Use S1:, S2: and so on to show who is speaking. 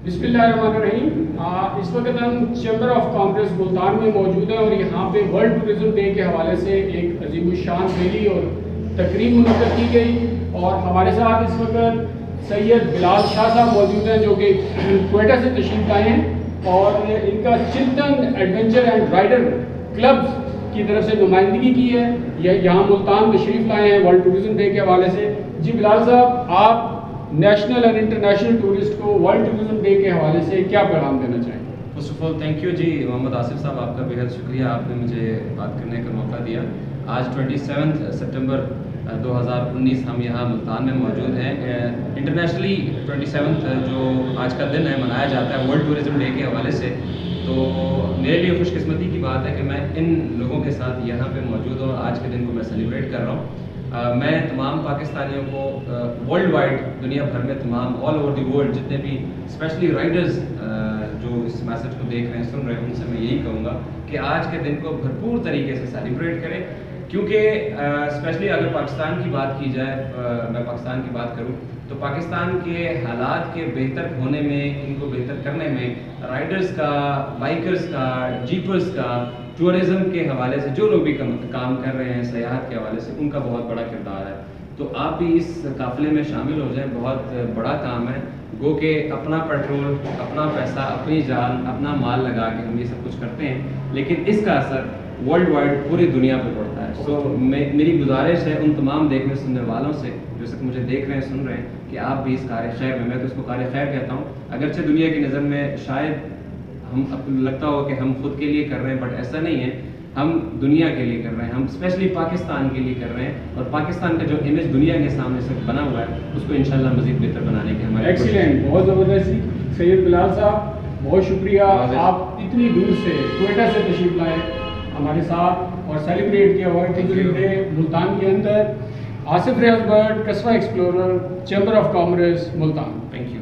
S1: بسم اللہ الرحمن الرحیم. اس وقت ہم چیمبر آف کامرس ملتان میں موجود ہیں اور یہاں پہ ورلڈ ٹورزم ڈے کے حوالے سے ایک عظیم الشان ریلی اور تقریب منعقد کی گئی. اور ہمارے ساتھ اس وقت سید بلال شاہ صاحب موجود ہیں جو کہ کوئٹہ سے تشریف لائے ہیں اور ان کا چلٹن ایڈونچر اینڈ رائڈر کلبز کی طرف سے نمائندگی کی ہے. یہ یہاں ملتان تشریف لائے ہیں ورلڈ ٹورزم ڈے کے حوالے سے. جی بلال صاحب, آپ نیشنل اور انٹرنیشنل ٹورسٹ کو ورلڈ ٹورزم ڈے کے حوالے سے کیا پیغام دینا چاہیں گے؟
S2: First of all thank you ji Muhammad Asif صاحب, آپ کا بہت شکریہ, آپ نے مجھے بات کرنے کا موقع دیا. آج 27 سپٹمبر 2019 ہم یہاں ملتان میں موجود ہیں. انٹرنیشنلی 27 جو آج کا دن ہے منایا جاتا ہے ورلڈ ٹورزم ڈے کے حوالے سے. تو میرے لیے خوش قسمتی کی بات ہے کہ میں ان لوگوں کے ساتھ یہاں پہ موجود ہوں اور آج کے دن کو میں سیلیبریٹ کر رہا ہوں. میں تمام پاکستانیوں کو ورلڈ وائڈ دنیا بھر میں تمام آل اوور دی ورلڈ جتنے بھی اسپیشلی رائڈرز جو اس میسج کو دیکھ رہے ہیں سن رہے ہیں ان سے میں یہی کہوں گا کہ آج کے دن کو بھرپور طریقے سے سیلیبریٹ کریں. کیونکہ اسپیشلی اگر پاکستان کی بات کی جائے, میں پاکستان کی بات کروں تو پاکستان کے حالات کے بہتر ہونے میں, ان کو بہتر کرنے میں رائڈرز کا, بائکرز کا, جیپرز کا, ٹورزم کے حوالے سے جو لوگ بھی کام کر رہے ہیں سیاحت کے حوالے سے, ان کا بہت بڑا کردار ہے. تو آپ بھی اس قافلے میں شامل ہو جائیں, بہت بڑا کام ہے. گو کہ اپنا پیٹرول, اپنا پیسہ, اپنی جان, اپنا مال لگا کے ہم یہ سب کچھ کرتے ہیں, لیکن اس کا اثر ورلڈ وائڈ پوری دنیا پہ پڑتا ہے. سو میری گزارش ہے ان تمام دیکھنے سننے والوں سے جو سب مجھے دیکھ رہے ہیں سن رہے ہیں کہ آپ بھی اس کار خیر میں تو اس کو کار خیر کہتا ہوں. اگرچہ دنیا کی نظر میں شاید ہم لگتا ہو کہ ہم خود کے لیے کر رہے ہیں, بٹ ایسا نہیں ہے. ہم دنیا کے لیے کر رہے ہیں, ہم اسپیشلی پاکستان کے لیے کر رہے ہیں, اور پاکستان کا جو امیج دنیا کے سامنے سے بنا ہوا ہے اس کو انشاءاللہ مزید بہتر بنانے کے ہمارے.
S1: ایکسیلنٹ, بہت زبردستی. سید بلال صاحب بہت شکریہ, آپ اتنی دور سے کوئٹہ سے تشریف لائے ہمارے ساتھ اور سیلیبریٹ کیا ورلڈ ٹورزم ڈے ملتان کے اندر. آصف ریاض بٹ, قصبہ explorer, chamber of commerce, Multan.
S2: Thank you.